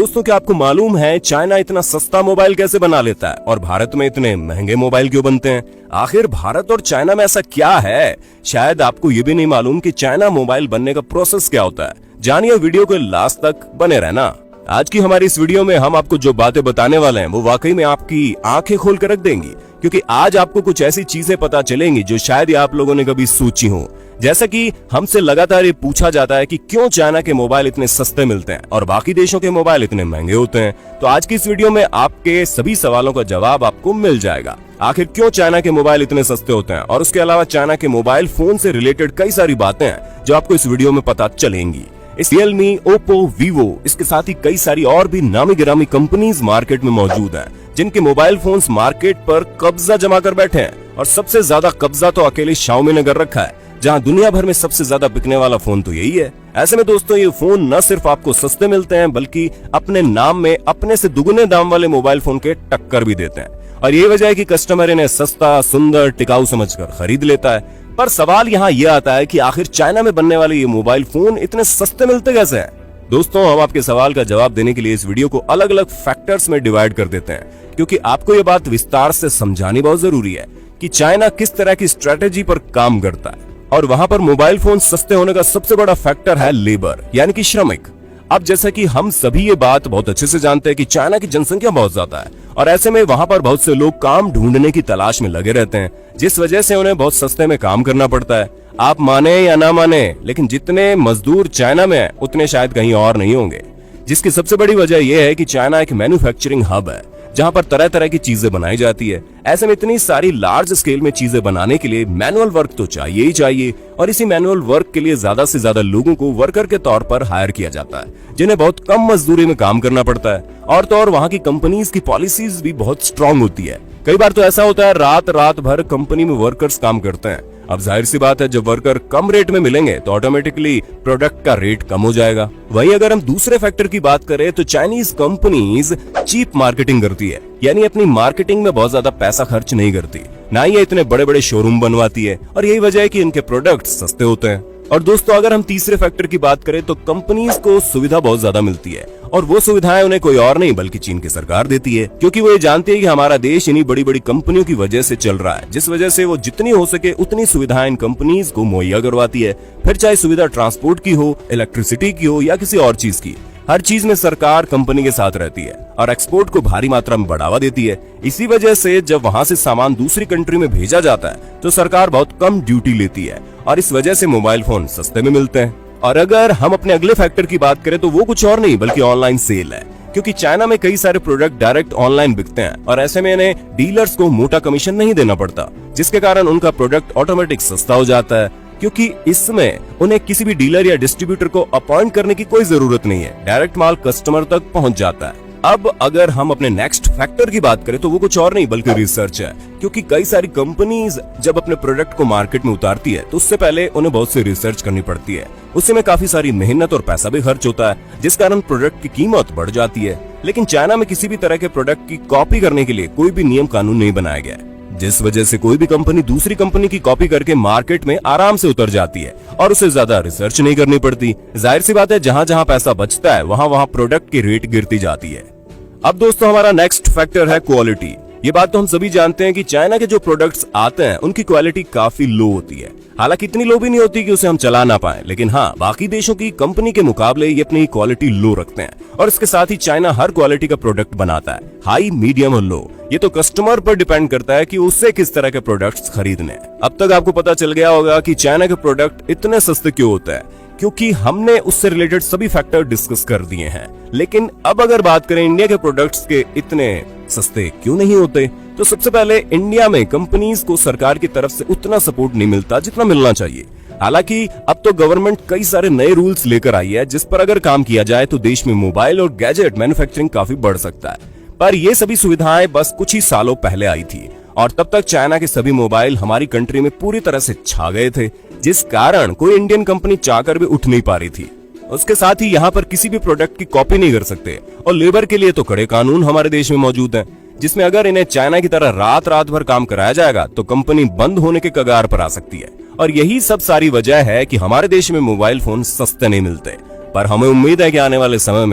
दोस्तों, क्या आपको मालूम है चाइना इतना सस्ता मोबाइल कैसे बना लेता है और भारत में इतने महंगे मोबाइल क्यों बनते हैं? आखिर भारत और चाइना में ऐसा क्या है? शायद आपको ये भी नहीं मालूम कि चाइना मोबाइल बनने का प्रोसेस क्या होता है। जानिए, वीडियो के लास्ट तक बने रहना। आज की हमारी इस वीडियो में हम आपको जो बातें बताने वाले हैं वो वाकई में आपकी आंखें खोल कर रख देंगी, क्योंकि आज आपको कुछ ऐसी चीजें पता चलेंगी जो शायद ही आप लोगों ने कभी सोची हो। जैसा कि हमसे लगातार ये पूछा जाता है कि क्यों चाइना के मोबाइल इतने सस्ते मिलते हैं और बाकी देशों के मोबाइल इतने महंगे होते हैं, तो आज की इस वीडियो में आपके सभी सवालों का जवाब आपको मिल जाएगा। आखिर क्यों चाइना के मोबाइल इतने सस्ते होते हैं और उसके अलावा चाइना के मोबाइल फोन से रिलेटेड कई सारी बातें हैं जो आपको इस वीडियो में पता चलेंगी। इस रियलमी, ओप्पो, वीवो, इसके साथ ही कई सारी और भी नामी गिरामी कंपनीज मार्केट में मौजूद हैं, जिनके मोबाइल फोन्स मार्केट पर कब्जा जमा कर बैठे हैं। और सबसे ज्यादा कब्जा तो अकेले शाओमी ने कर रखा है, जहां दुनिया भर में सबसे ज्यादा बिकने वाला फोन तो यही है। ऐसे में दोस्तों, ये फोन न सिर्फ आपको सस्ते मिलते हैं बल्कि अपने नाम में अपने से दुगने दाम वाले मोबाइल फोन के टक्कर भी देते हैं। और ये वजह है कि कस्टमर इन्हें सस्ता, सुंदर, टिकाऊ समझकर खरीद लेता है। पर सवाल यहाँ यह आता है कि आखिर चाइना में बनने वाले ये मोबाइल फोन इतने सस्ते मिलते कैसे हैं? दोस्तों, हम आपके सवाल का जवाब देने के लिए इस वीडियो को अलग अलग फैक्टर्स में डिवाइड कर देते हैं, क्योंकि आपको ये बात विस्तार से समझानी बहुत जरूरी है कि चाइना किस तरह की स्ट्रेटेजी पर काम करता है। और वहां पर मोबाइल फोन सस्ते होने का सबसे बड़ा फैक्टर है लेबर, यानी कि श्रमिक। अब जैसा कि हम सभी ये बात बहुत अच्छे से जानते हैं कि चाइना की जनसंख्या बहुत ज्यादा है और ऐसे में वहां पर बहुत से लोग काम ढूंढने की तलाश में लगे रहते हैं, जिस वजह से उन्हें बहुत सस्ते में काम करना पड़ता है। आप माने या ना माने, लेकिन जितने मजदूर चाइना में हैं, उतने शायद कहीं और नहीं होंगे। जिसकी सबसे बड़ी वजह यह है कि चाइना एक मैन्युफैक्चरिंग हब है, जहां पर तरह तरह की चीजें बनाई जाती है। ऐसे में इतनी सारी लार्ज स्केल में चीजें बनाने के लिए मैनुअल वर्क तो चाहिए ही चाहिए, और इसी मैनुअल वर्क के लिए ज्यादा से ज्यादा लोगों को वर्कर के तौर पर हायर किया जाता है, जिन्हें बहुत कम मजदूरी में काम करना पड़ता है। और तो और वहां की कंपनीज की पॉलिसीज भी बहुत स्ट्रांग होती है। कई बार तो ऐसा होता है रात भर कंपनी में वर्कर्स काम करते हैं। अब जाहिर सी बात है, जब वर्कर कम रेट में मिलेंगे तो ऑटोमेटिकली प्रोडक्ट का रेट कम हो जाएगा। वहीं अगर हम दूसरे फैक्टर की बात करें तो चाइनीज कंपनीज चीप मार्केटिंग करती है, यानी अपनी मार्केटिंग में बहुत ज्यादा पैसा खर्च नहीं करती, ना ही इतने बड़े बड़े शोरूम बनवाती है, और यही वजह है कि इनके प्रोडक्ट सस्ते होते हैं। और दोस्तों, अगर हम तीसरे फैक्टर की बात करें तो कंपनीज को सुविधा बहुत ज्यादा मिलती है, और वो सुविधाएं उन्हें कोई और नहीं बल्कि चीन की सरकार देती है, क्योंकि वो ये जानती है कि हमारा देश इन्हीं बड़ी बड़ी कंपनियों की वजह से चल रहा है, जिस वजह से वो जितनी हो सके उतनी सुविधाएं इन कंपनीज को मुहैया करवाती है। फिर चाहे सुविधा ट्रांसपोर्ट की हो, इलेक्ट्रिसिटी की हो या किसी और चीज की, हर चीज में सरकार कंपनी के साथ रहती है और एक्सपोर्ट को भारी मात्रा में बढ़ावा देती है। इसी वजह से जब वहां से सामान दूसरी कंट्री में भेजा जाता है तो सरकार बहुत कम ड्यूटी लेती है, और इस वजह से मोबाइल फोन सस्ते में मिलते हैं। और अगर हम अपने अगले फैक्टर की बात करें तो वो कुछ और नहीं बल्कि ऑनलाइन सेल है, क्योंकि चाइना में कई सारे प्रोडक्ट डायरेक्ट ऑनलाइन बिकते हैं और ऐसे में इन्हें डीलर्स को मोटा कमीशन नहीं देना पड़ता, जिसके कारण उनका प्रोडक्ट ऑटोमेटिक सस्ता हो जाता है, क्योंकि इसमें उन्हें किसी भी डीलर या डिस्ट्रीब्यूटर को अपॉइंट करने की कोई जरूरत नहीं है। डायरेक्ट माल कस्टमर तक पहुंच जाता है। अब अगर हम अपने नेक्स्ट फैक्टर की बात करें तो वो कुछ और नहीं बल्कि रिसर्च है, क्योंकि कई सारी कंपनीज जब अपने प्रोडक्ट को मार्केट में उतारती है तो उससे पहले उन्हें बहुत सी रिसर्च करनी पड़ती है। उसी में काफी सारी मेहनत और पैसा भी खर्च होता है, जिस कारण प्रोडक्ट की कीमत बढ़ जाती है। लेकिन चाइना में किसी भी तरह के प्रोडक्ट की कॉपी करने के लिए कोई भी नियम कानून नहीं बनाया गया है, जिस वजह से कोई भी कंपनी दूसरी कंपनी की कॉपी करके मार्केट में आराम से उतर जाती है और उसे ज्यादा रिसर्च नहीं करनी पड़ती। जाहिर सी बात है, जहां जहां पैसा बचता है वहां वहां प्रोडक्ट की रेट गिरती जाती है। अब दोस्तों, हमारा नेक्स्ट फैक्टर है क्वालिटी। ये बात तो हम सभी जानते हैं कि चाइना के जो प्रोडक्ट्स आते हैं उनकी क्वालिटी काफी लो होती है। हालांकि इतनी लो भी नहीं होती कि उसे हम चला ना पाए, लेकिन हाँ, बाकी देशों की कंपनी के मुकाबले ये अपनी क्वालिटी लो रखते हैं। और इसके साथ ही चाइना हर क्वालिटी का प्रोडक्ट बनाता है, हाई, मीडियम और लो। ये तो कस्टमर पर डिपेंड करता है कि उससे किस तरह के प्रोडक्ट्स खरीदने। अब तक आपको पता चल गया होगा कि चाइना के प्रोडक्ट इतने सस्ते क्यों होते हैं, क्योंकि हमने उससे रिलेटेड सभी फैक्टर डिस्कस कर दिए हैं। लेकिन अब अगर बात करें इंडिया के प्रोडक्ट्स के इतने सस्ते क्यों नहीं होते, तो सबसे पहले इंडिया में कंपनीज को सरकार की तरफ से उतना सपोर्ट नहीं मिलता जितना मिलना चाहिए। हालांकि अब तो गवर्नमेंट कई सारे नए रूल्स लेकर आई है, जिस पर अगर काम किया जाए तो देश में मोबाइल और गैजेट मैन्युफैक्चरिंग काफी बढ़ सकता है। पर ये सभी सुविधाएं बस कुछ ही सालों पहले आई थी, और तब तक चाइना के सभी मोबाइल हमारी कंट्री में पूरी तरह से छा गए थे, जिस कारण कोई इंडियन कंपनी चाहकर भी उठ नहीं पा रही थी। उसके साथ ही यहाँ पर किसी भी प्रोडक्ट की कॉपी नहीं कर सकते, और लेबर के लिए तो कड़े कानून हमारे देश में मौजूद हैं, जिसमें अगर इन्हें चाइना की तरह रात भर काम कराया जाएगा तो कंपनी बंद होने के कगार पर आ सकती है। और यही सब सारी वजह है कि हमारे देश में मोबाइल फोन सस्ते नहीं मिलते। पर हमें उम्मीद है कि आने वाले समय में